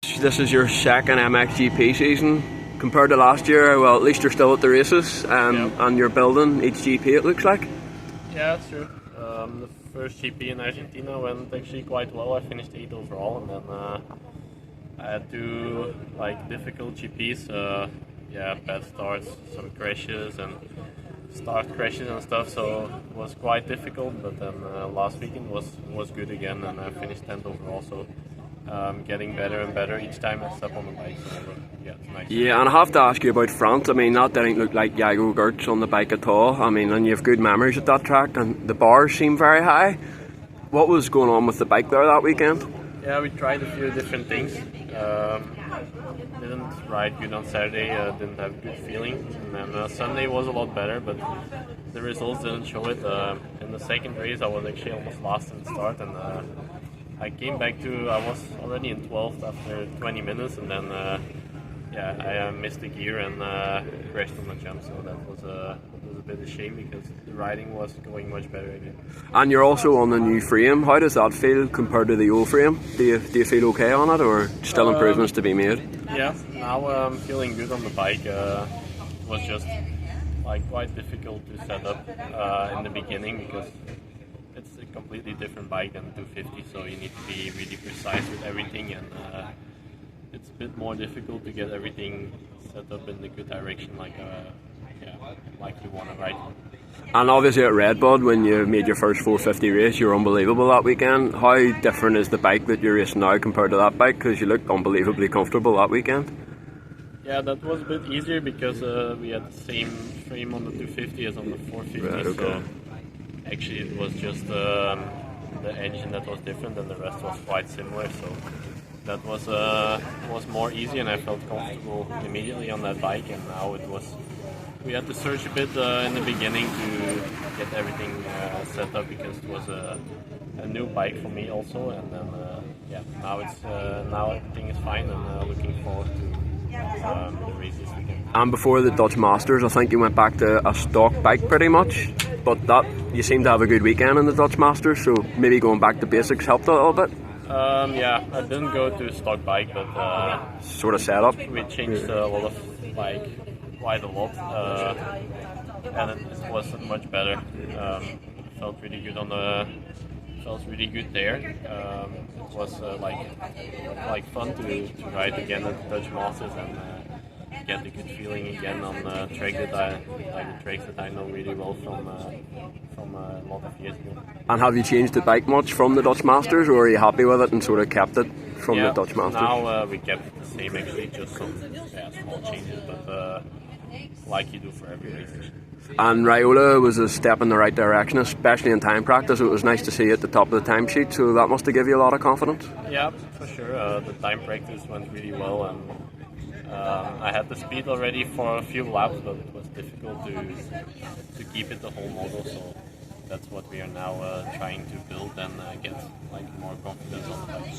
This is your second MXGP season. Compared to last year, well, at least you're still at the races, and you're building each GP, it looks like. Yeah, that's true. The first GP in Argentina went actually quite well. I finished 8th overall, and then I had two difficult GPs. Bad starts, some crashes, and start crashes and stuff. So it was quite difficult. But then last weekend was good again, and I finished 10th overall. So getting better and better each time I step on the bike. So yeah, it's nice. Yeah, and I have to ask you about France. I mean, that didn't look like Jago Geerts on the bike at all. I mean, and you have good memories at that track, and the bars seem very high. What was going on with the bike there that weekend? Yeah, we tried a few different things. Didn't ride good on Saturday, didn't have a good feeling. And then Sunday was a lot better, but the results didn't show it. In the second race, I was actually almost last in the start, and I came back I was already in 12th after 20 minutes, and then I missed the gear and crashed on the jump, so that was a bit of a shame because the riding was going much better again. And you're also on the new frame. How does that feel compared to the old frame? Do you feel okay on it, or still improvements to be made? Yeah, now I'm feeling good on the bike. It was just quite difficult to set up in the beginning because it's a completely different bike than 250, so you need to be really precise with everything, and it's a bit more difficult to get everything set up in the good direction like you want to ride. And obviously at Redbud, when you made your first 450 race, you were unbelievable that weekend. How different is the bike that you're racing now compared to that bike? Because you looked unbelievably comfortable that weekend. Yeah, that was a bit easier because we had the same frame on the 250 as on the 450. Right, okay. So actually it was just the engine that was different, and the rest was quite similar. So that was more easy, and I felt comfortable immediately on that bike. And now we had to search a bit in the beginning to get everything set up because it was a new bike for me also. And then now everything is fine, and looking forward to the race this weekend. And before the Dutch Masters, I think you went back to a stock bike pretty much, but you seem to have a good weekend in the Dutch Masters, so maybe going back to basics helped a little bit. Yeah, I didn't go to a stock bike, but sort of setup. We changed a lot of quite a lot, and it was much better. Felt really good felt really good there. It was fun to ride again at the Dutch Masters and get a good feeling again on the track the tracks that I know really well from a lot of years ago. And have you changed the bike much from the Dutch Masters, or are you happy with it and sort of kept it from the Dutch Masters? Now we kept it the same actually, just some small changes, but like you do for every race. And Raiola was a step in the right direction, especially in time practice. It was nice to see at the top of the timesheet, so that must have given you a lot of confidence. Yeah, for sure. The time practice went really well, and I had the speed already for a few laps, but it was difficult to keep it the whole model. So that's what we are now trying to build and get more confidence on the bike.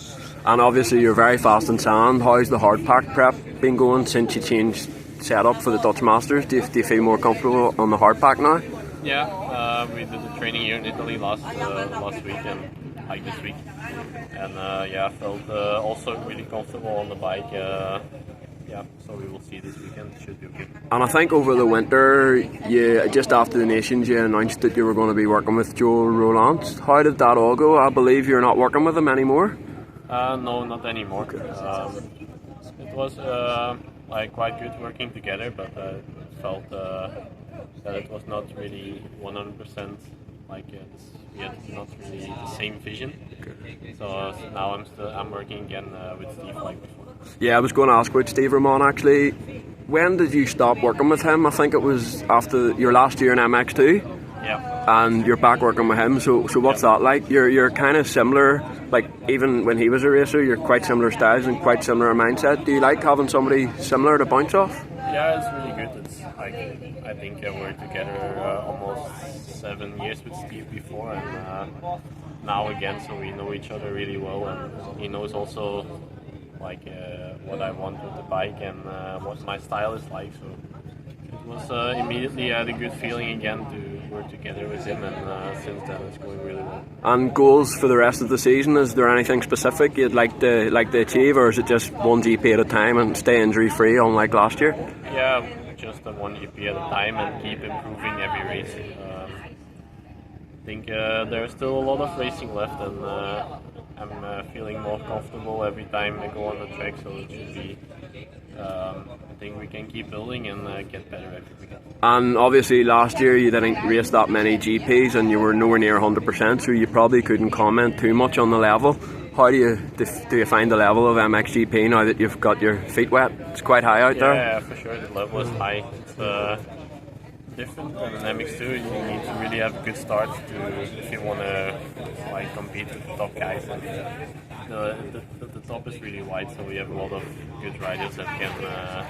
And obviously you're very fast in sand. How's the hard pack prep been going since you changed setup for the Dutch Masters? Do you feel more comfortable on the hard pack now? Yeah, we did the training here in Italy last week and this week, and I felt also really comfortable on the bike. So we will see this weekend. It should be okay. And I think over the winter, just after the Nations, you announced that you were going to be working with Joe Roland. How did that all go? I believe you're not working with him anymore. No, not anymore. It was quite good working together, but it felt that it was not really 100%. We had not really the same vision. So now I'm working again with Steve like before. Yeah, I was going to ask about Steve Ramon actually. When did you stop working with him? I think it was after your last year in MX2. Yeah. And you're back working with him. So what's that like? You're kind of similar. Like even when he was a racer, you're quite similar styles and quite similar mindset. Do you like having somebody similar to bounce off? Yeah, it's really good. It's I think I worked together almost 7 years with Steve before, and now again, so we know each other really well, and he knows also what I want with the bike and what my style is like. So it was immediately I had a good feeling again to tour together with him, and since then it's going really well. And goals for the rest of the season, is there anything specific you'd like to achieve, or is it just one GP at a time and stay injury free unlike last year? Yeah, just one GP at a time and keep improving every race. I think there's still a lot of racing left, and I'm feeling more comfortable every time I go on the track, so it should be. I think we can keep building and get better every weekend. And obviously last year you didn't race that many GPs and you were nowhere near 100%, so you probably couldn't comment too much on the level. How do you find the level of MXGP now that you've got your feet wet? It's quite high out there. Yeah, for sure the level is high. It's different than an MX2. You need to really have a good start if you want to compete with the top guys. And the top is really wide, so we have a lot of good riders that can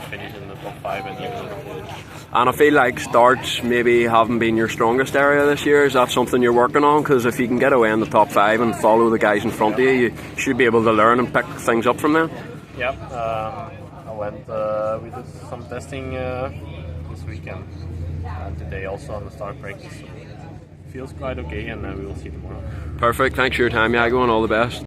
finish in the top 5 and even in the podium. And I feel like starts maybe haven't been your strongest area this year. Is that something you're working on? Because if you can get away in the top 5 and follow the guys in front of you, you should be able to learn and pick things up from them. Yeah, I went. We did some testing this weekend. And today also on the start practice. Feels quite okay, and we will see tomorrow. Perfect. Thanks for your time, Jago, and all the best.